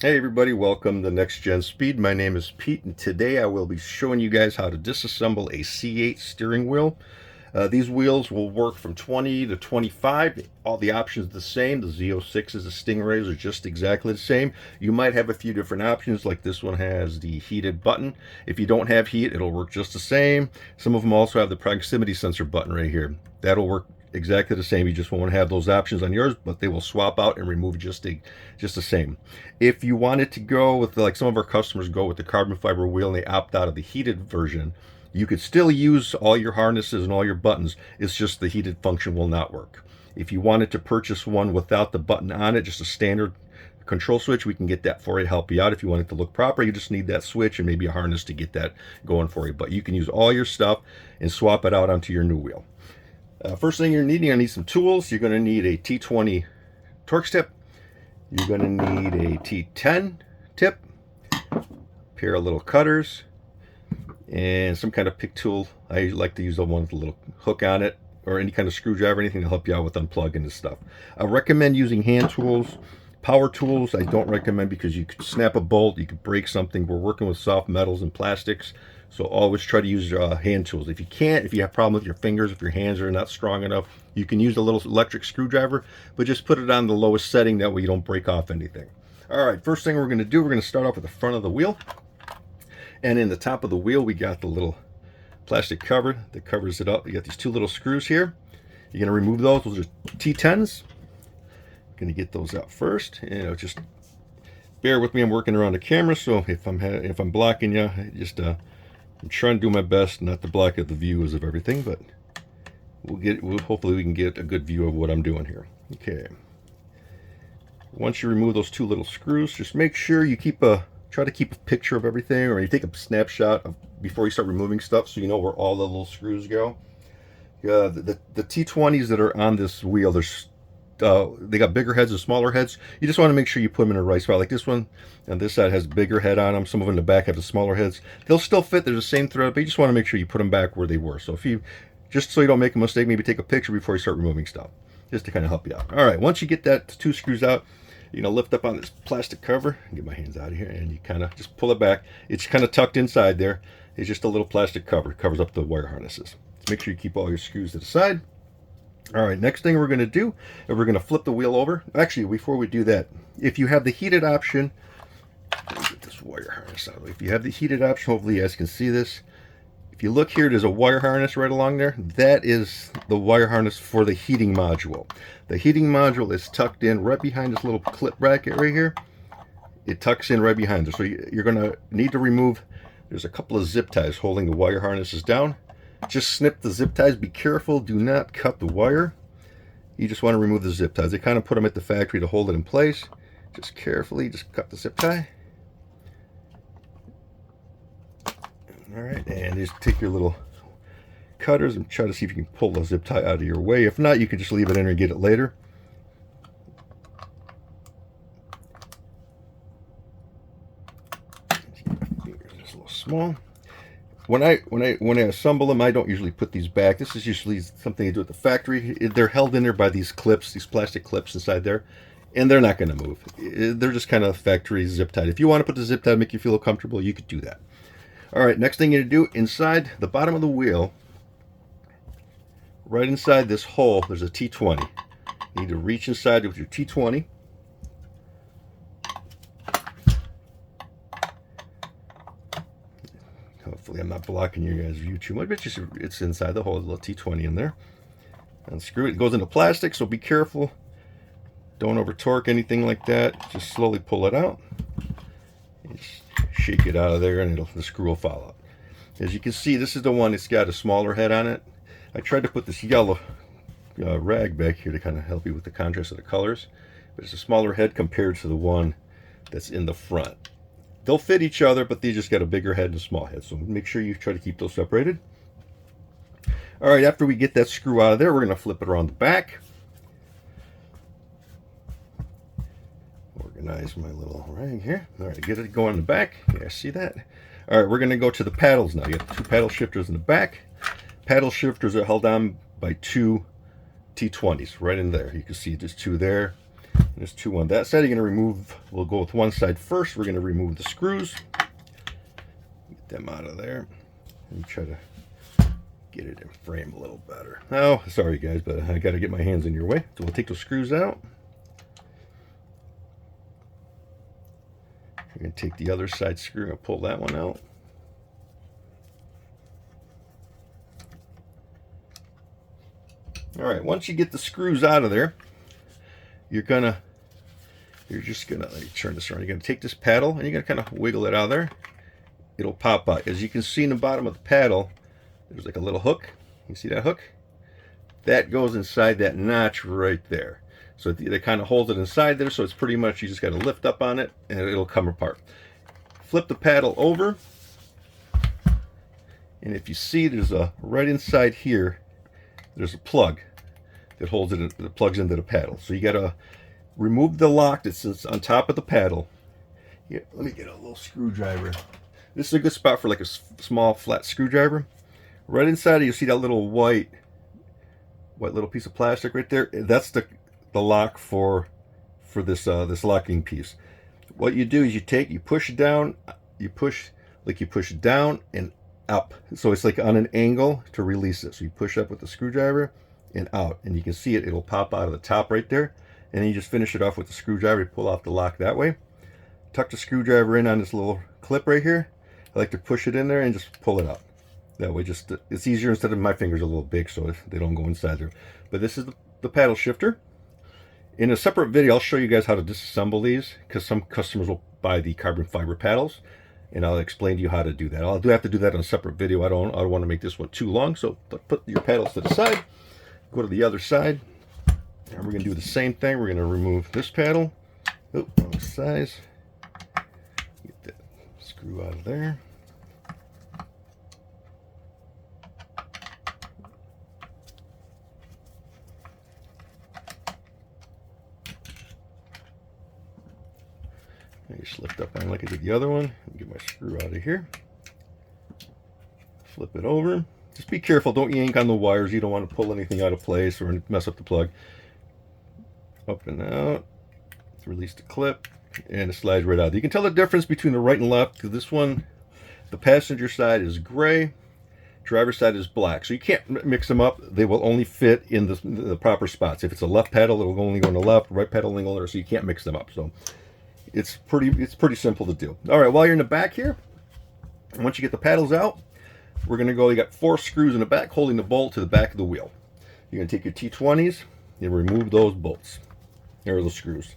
Hey everybody, welcome to Next Gen Speed. My name is Pete, and today I will be showing you guys how to disassemble a C8 steering wheel. These wheels will work from 20 to 25. All the options are the same. The Z06s, the Stingrays are just exactly the same. You might have a few different options, like this one has the heated button. If you don't have heat, it'll work just the same. Some of them also have the proximity sensor button right here. That'll work exactly the same. You just won't have those options on yours, but they will swap out and remove just the same. If you wanted to go with, like some of our customers go with the carbon fiber wheel and they opt out of the heated version, you could still use all your harnesses and all your buttons. It's just the heated function will not work. If you wanted to purchase one without the button on it, just a standard control switch, we can get that for you to help you out. If you want it to look proper, you just need that switch and maybe a harness to get that going for you. But you can use all your stuff and swap it out onto your new wheel. First thing you're going to need some tools. You're going to need a T20 Torx tip. You're going to need a T10 tip, a pair of little cutters, and some kind of pick tool. I like to use the one with a little hook on it, or any kind of screwdriver, anything to help you out with unplugging this stuff. I recommend using hand tools. Power tools I don't recommend because you could snap a bolt, you could break something. We're working with soft metals and plastics, so always try to use hand tools. If you can't, if you have a problem with your fingers, if your hands are not strong enough, you can use a little electric screwdriver, but just put it on the lowest setting, that way you don't break off anything. All right, first thing we're going to do, we're going to start off with the front of the wheel. And in the top of the wheel, we got the little plastic cover that covers it up. You got these two little screws here. You're going to remove those. Those are T10s. Going to get those out first. Just bear with me. I'm working around the camera, so if I'm blocking you, I'm trying to do my best not to block out the views of everything, but hopefully we can get a good view of what I'm doing here. Okay. Once you remove those two little screws, just make sure you try to keep a picture of everything, or you take a snapshot before you start removing stuff, so you know where all the little screws go. The T20s that are on this wheel, they got bigger heads and smaller heads. You just want to make sure you put them in the right spot. Like this one on this side has a bigger head on them. Some of them in the back have the smaller heads. They'll still fit. They're the same thread, but you just want to make sure you put them back where they were. So just so you don't make a mistake, maybe take a picture before you start removing stuff, just to kind of help you out. All right, once you get that two screws out, lift up on this plastic cover, get my hands out of here, and you kind of just pull it back. It's kind of tucked inside there. It's just a little plastic cover. It covers up the wire harnesses. So make sure you keep all your screws to the side. All right, next thing we're going to do is we're going to flip the wheel over. Actually, before we do that, if you have the heated option, let me get this wire harness out. If you have the heated option, hopefully you guys can see this. If you look here, there's a wire harness right along there. That is the wire harness for the heating module. The heating module is tucked in right behind this little clip bracket right here. It tucks in right behind it. So you're going to need to remove, there's a couple of zip ties holding the wire harnesses down. Just snip the zip ties. Be careful, do not cut the wire. You just want to remove the zip ties. They kind of put them at the factory to hold it in place. Just carefully, just cut the zip tie. All right, and just take your little cutters and try to see if you can pull the zip tie out of your way. If not, you can just leave it in there and get it later. My fingers are just a little small. When I assemble them, I don't usually put these back. This is usually something you do at the factory. They're held in there by these clips, these plastic clips inside there, and they're not going to move. They're just kind of factory zip tied. If you want to put the zip tie, make you feel comfortable, you could do that. All right, next thing you're going to do, inside the bottom of the wheel, right inside this hole, there's a T20. You need to reach inside with your T20. Hopefully I'm not blocking your guys' view too much, but it's inside the hole, a little T20 in there. Unscrew it. It goes into plastic, so be careful. Don't over torque anything like that. Just slowly pull it out. Just shake it out of there, and the screw will fall out. As you can see, this is the one that's got a smaller head on it. I tried to put this yellow rag back here to kind of help you with the contrast of the colors, but it's a smaller head compared to the one that's in the front. They'll fit each other, but they just got a bigger head and a small head, so make sure you try to keep those separated. All right, after we get that screw out of there, we're going to flip it around the back. Organize my little rag here. All right, get it going in the back. Yeah, see that? All right, we're going to go to the paddles now. You have two paddle shifters in the back. Paddle shifters are held on by two T20s right in there. You can see there's two there. There's two on that side. You're going to remove, we'll go with one side first. We're going to remove the screws. Get them out of there. And try to get it in frame a little better. Oh, sorry guys, but I got to get my hands in your way. So we'll take those screws out. We're going to take the other side screw and pull that one out. All right, once you get the screws out of there, you're just gonna, let me turn this around. You're gonna take this paddle and you're gonna kind of wiggle it out of there. It'll pop out. As you can see in the bottom of the paddle, there's like a little hook. You see that hook? That goes inside that notch right there. So they kind of hold it inside there. So it's pretty much, you just got to lift up on it and it'll come apart. Flip the paddle over. And if you see, there's a, right inside here, there's a plug that holds it, that plugs into the paddle. So you got to remove the lock that sits on top of the paddle. Yeah, let me get a little screwdriver. This is a good spot for like a small flat screwdriver. Right inside, you see that little white little piece of plastic right there. That's the lock for this this locking piece. What you do is you push down, you push down and up. So it's like on an angle to release it. So you push up with the screwdriver and out, and you can see it'll pop out of the top right there. And then you just finish it off with the screwdriver. You pull off the lock that way. Tuck the screwdriver in on this little clip right here. I like to push it in there and just pull it out. That way, just it's easier instead of my fingers are a little big, so they don't go inside there. But this is the paddle shifter. In a separate video, I'll show you guys how to disassemble these, because some customers will buy the carbon fiber paddles, and I'll explain to you how to do that. I'll have to do that in a separate video. I don't want to make this one too long, so put your paddles to the side. Go to the other side, and we're going to do the same thing. We're going to remove this paddle. Oh, wrong size. Get that screw out of there. I just lift up on like I did the other one. Get my screw out of here. Flip it over. Just be careful, don't yank on the wires. You don't want to pull anything out of place or mess up the plug. Up and out. Release the clip, and it slides right out. You can tell the difference between the right and left, because this one, the passenger side is gray, driver's side is black. So you can't mix them up. They will only fit in the proper spots. If it's a left pedal, it will only go on the left, right pedal only go on there, so you can't mix them up. So it's pretty simple to do. All right, while you're in the back here, once you get the paddles out, we're going to go, you got 4 screws in the back holding the bolt to the back of the wheel. You're going to take your T20s and remove those bolts. There are the screws.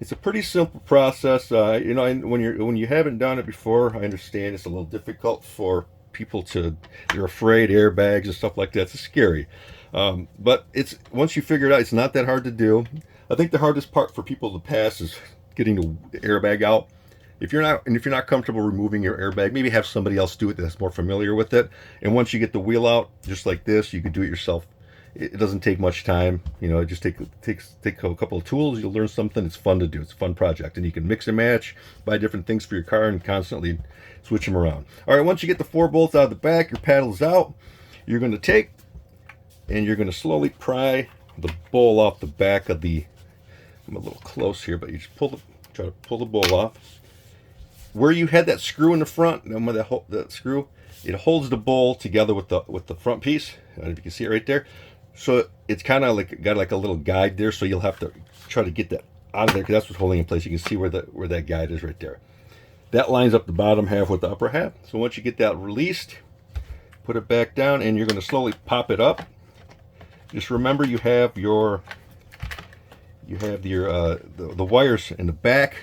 It's a pretty simple process. You know, when you haven't done it before, I understand it's a little difficult for people they're afraid, airbags and stuff like that. It's scary. But once you figure it out, it's not that hard to do. I think the hardest part for people to pass is getting the airbag out. If you're not comfortable removing your airbag, maybe have somebody else do it that's more familiar with it. And once you get the wheel out, just like this, you can do it yourself. It doesn't take much time. You know, it just takes a couple of tools. You'll learn something. It's fun to do. It's a fun project, and you can mix and match, buy different things for your car, and constantly switch them around. All right, once you get the 4 bolts out of the back, your paddle's out. You're going to take and you're going to slowly pry the bowl off the back of the. I'm a little close here, but you just try to pull the bowl off. Where you had that screw in the front, and with that screw, it holds the bowl together with the front piece. If you can see it right there. So it's kind of like got like a little guide there, so you'll have to try to get that out of there, because that's what's holding it in place. You can see where that guide is right there. That lines up the bottom half with the upper half. So once you get that released, put it back down, and you're going to slowly pop it up. Just remember you have the wires in the back.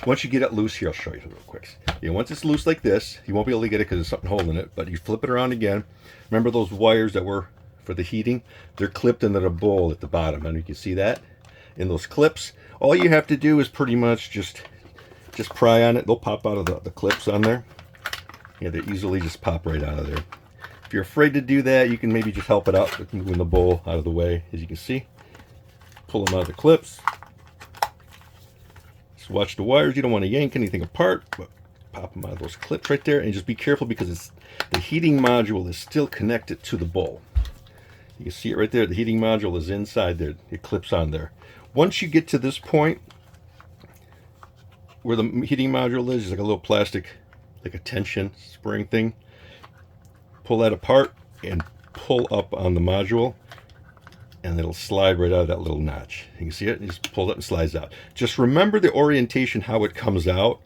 Once you get it loose, here I'll show you real quick. Yeah, once it's loose like this, you won't be able to get it because there's something holding it, but you flip it around again. Remember those wires that were for the heating? They're clipped into the bowl at the bottom, and you can see that in those clips. All you have to do is pretty much just pry on it. They'll pop out of the clips on there. Yeah, they easily just pop right out of there. If you're afraid to do that, you can maybe just help it out with moving the bowl out of the way. As you can see, pull them out of the clips. Just watch the wires. You don't want to yank anything apart, but pop them out of those clips right there, and just be careful because the heating module is still connected to the bowl. You can see it right there. The heating module is inside there. It clips on there. Once you get to this point where the heating module is, like a little plastic, like a tension spring thing, pull that apart and pull up on the module, and it'll slide right out of that little notch. You can see it. You just pull it and slides out. Just remember the orientation, how it comes out.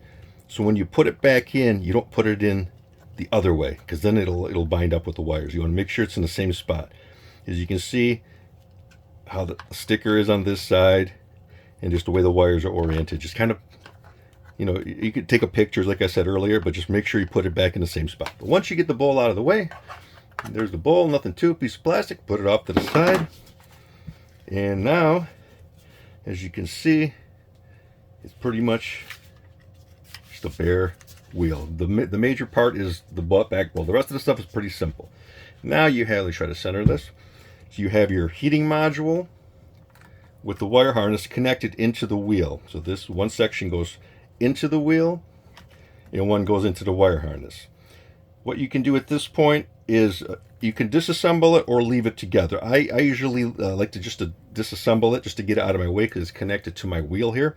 So when you put it back in, you don't put it in the other way, because then it'll bind up with the wires. You want to make sure it's in the same spot. As you can see how the sticker is on this side, and just the way the wires are oriented. Just kind of, you know, you could take a picture like I said earlier, but just make sure you put it back in the same spot. But once you get the bowl out of the way, there's the bowl, nothing to it, piece of plastic, put it off to the side. And now, as you can see, it's pretty much just a bare wheel. The major part is the back bowl. The rest of the stuff is pretty simple. Now you have, let's try to center this. So you have your heating module with the wire harness connected into the wheel. So this one section goes into the wheel, and one goes into the wire harness. What you can do at this point is you can disassemble it or leave it together. I usually like to disassemble it just to get it out of my way because it's connected to my wheel here.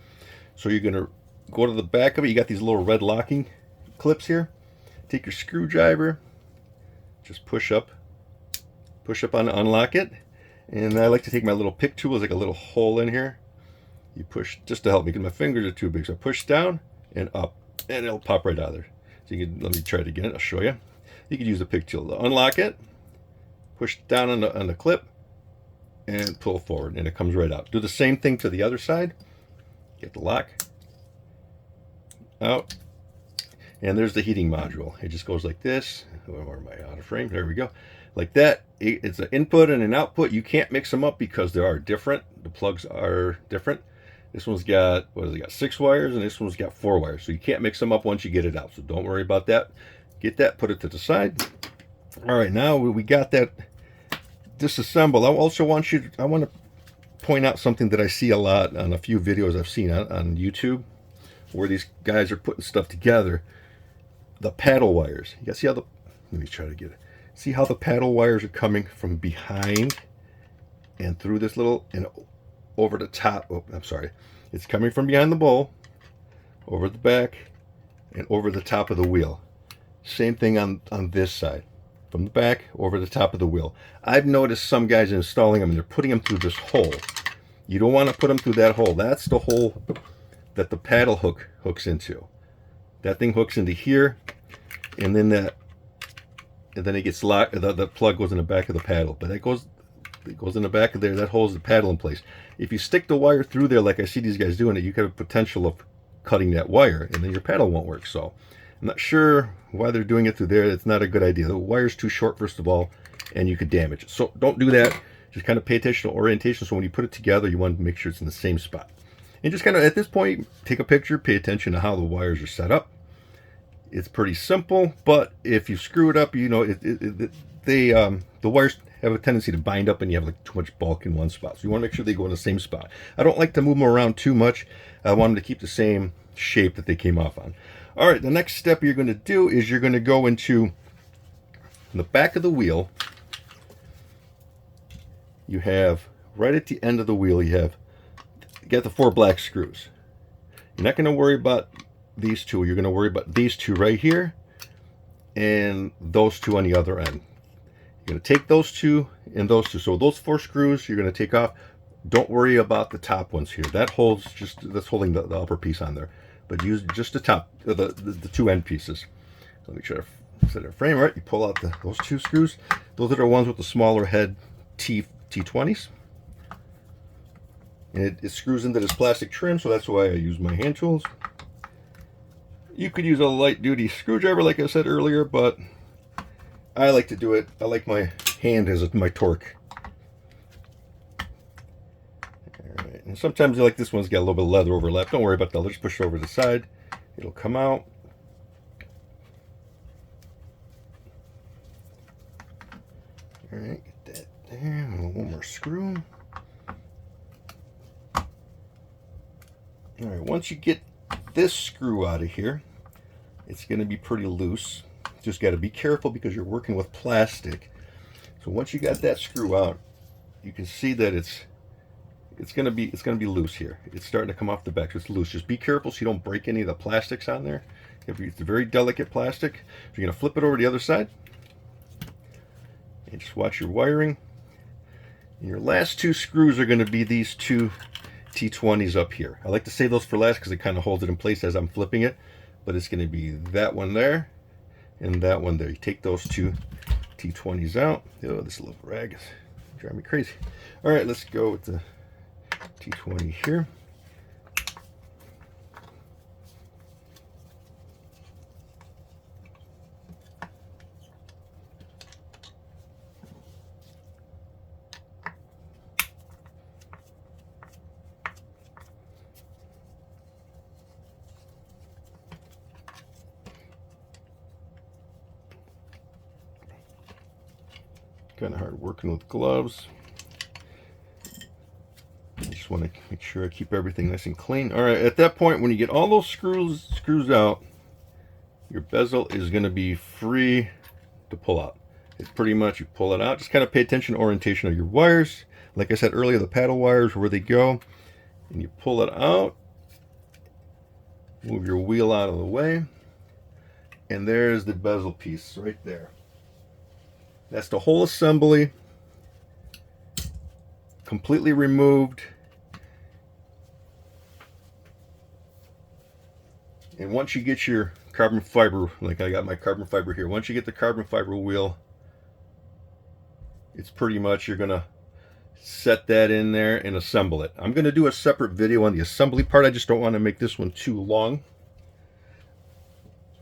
So you're going to go to the back of it. You got these little red locking clips here. Take your screwdriver, just push up on to unlock it. And I like to take my little pick tool. There's like a little hole in here. You push just to help me because my fingers are too big. So I push down and up, and it'll pop right out of there. So you can, let me try it again. I'll show you. You can use the pick tool to unlock it, push down on the clip, and pull forward, and it comes right out. Do the same thing to the other side. Get the lock out, and there's the heating module. It just goes like this. Where am I out of frame? There we go. Like that. It's an input and an output. You can't mix them up because they are different. The plugs are different. This one's got, what has it got, 6 wires, and this one's got 4 wires. So you can't mix them up once you get it out. So don't worry about that. Get that, put it to the side. All right, now we got that disassembled. I also want to point out something that I see a lot on a few videos I've seen on YouTube, where these guys are putting stuff together. The paddle wires. You guys see how let me try to get it. See how the paddle wires are coming from behind and through this little, and over the top. Oh, I'm sorry. It's coming from behind the bowl, over the back, and over the top of the wheel. Same thing on this side. From the back, over the top of the wheel. I've noticed some guys installing them, and they're putting them through this hole. You don't want to put them through that hole. That's the hole that the paddle hooks into. That thing hooks into here, and then it gets locked. The plug goes in the back of the paddle, but it goes in the back of there. That holds the paddle in place. If you stick the wire through there, like I see these guys doing it, you have a potential of cutting that wire, and then your paddle won't work. So I'm not sure why they're doing it through there. It's not a good idea. The wire's too short, first of all, and you could damage it. So don't do that. Just kind of pay attention to orientation. So when you put it together, you want to make sure it's in the same spot. And just kind of, at this point, take a picture, pay attention to how the wires are set up. It's pretty simple, but if you screw it up, you know, the wires have a tendency to bind up, and you have like too much bulk in one spot. So you want to make sure they go in the same spot. I don't like to move them around too much. I want them to keep the same shape that they came off on. All right, the next step you're going to do is you're going to go into the back of the wheel. You have, right at the end of the wheel, you got the 4 black screws. You're not going to worry about these 2. You're going to worry about these 2 right here, and those 2 on the other end. You're going to take those 2 and those 2. So those 4 screws you're going to take off. Don't worry about the top ones here. That's holding the upper piece on there. But use just the top, the 2 end pieces. Let me try to set it frame right. You pull out those 2 screws. Those are the ones with the smaller head T20s. And it screws into this plastic trim, so that's why I use my hand tools. You could use a light duty screwdriver like I said earlier, but I like to do it. I like my hand as my torque. Alright, and sometimes like this one's got a little bit of leather overlap. Don't worry about that. Let's push it over to the side. It'll come out. Alright, get that there. One more screw. Alright, once you get this screw out of here, it's going to be pretty loose. Just got to be careful because you're working with plastic. So once you got that screw out, you can see that it's going to be loose here. It's starting to come off the back. So it's loose. Just be careful so you don't break any of the plastics on there. It's a very delicate plastic. So you're going to flip it over to the other side. And just watch your wiring. And your last two screws are going to be these two T20s up here. I like to save those for last because it kind of holds it in place as I'm flipping it. But it's going to be that one there and that one there. You take those two T20s out. Oh, this little rag is driving me crazy. All right, let's go with the T20 here. Kind of hard working with gloves. I just want to make sure I keep everything nice and clean. All right, at that point, when you get all those screws out, your bezel is going to be free to pull out. It's pretty much, you pull it out. Just kind of pay attention to orientation of your wires. Like I said earlier, the paddle wires, where they go, and you pull it out. Move your wheel out of the way, and there's the bezel piece right there. That's the whole assembly, completely removed. And once you get your carbon fiber, like I got my carbon fiber here, once you get the carbon fiber wheel, it's pretty much, you're gonna set that in there and assemble it. I'm gonna do a separate video on the assembly part. I just don't want to make this one too long.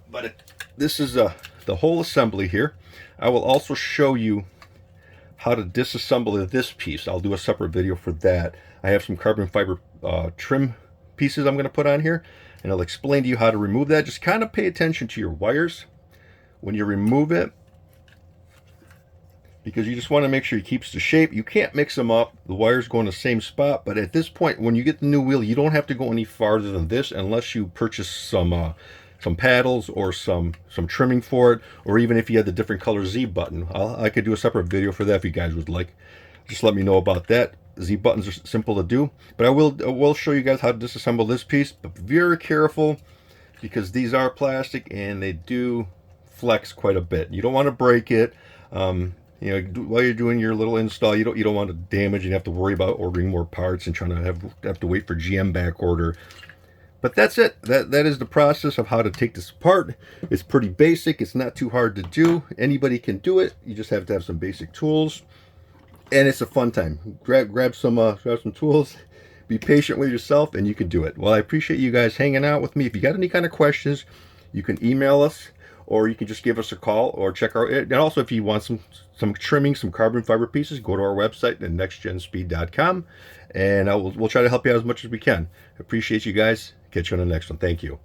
But this is the whole assembly here. I will also show you how to disassemble this piece. I'll do a separate video for that. I have some carbon fiber trim pieces I'm going to put on here, and I'll explain to you how to remove that. Just kind of pay attention to your wires when you remove it, because you just want to make sure it keeps the shape. You can't mix them up. The wires go in the same spot, but at this point, when you get the new wheel, you don't have to go any farther than this unless you purchase some paddles or some trimming for it, or even if you had the different color Z button. I could do a separate video for that if you guys would like. Just let me know about that. Z buttons are simple to do, but I will show you guys how to disassemble this piece, but be very careful because these are plastic and they do flex quite a bit. You don't want to break it. You know, while you're doing your little install, you don't want to damage and have to worry about ordering more parts and trying to have to wait for GM back order. But that's it. That is the process of how to take this apart. It's pretty basic. It's not too hard to do. Anybody can do it. You just have to have some basic tools, and it's a fun time. Grab some tools. Be patient with yourself, and you can do it. Well, I appreciate you guys hanging out with me. If you got any kind of questions, you can email us, or you can just give us a call, or check our. And also, if you want some trimming, some carbon fiber pieces, go to our website at nextgenspeed.com, and we'll try to help you out as much as we can. Appreciate you guys. Catch you on the next one. Thank you.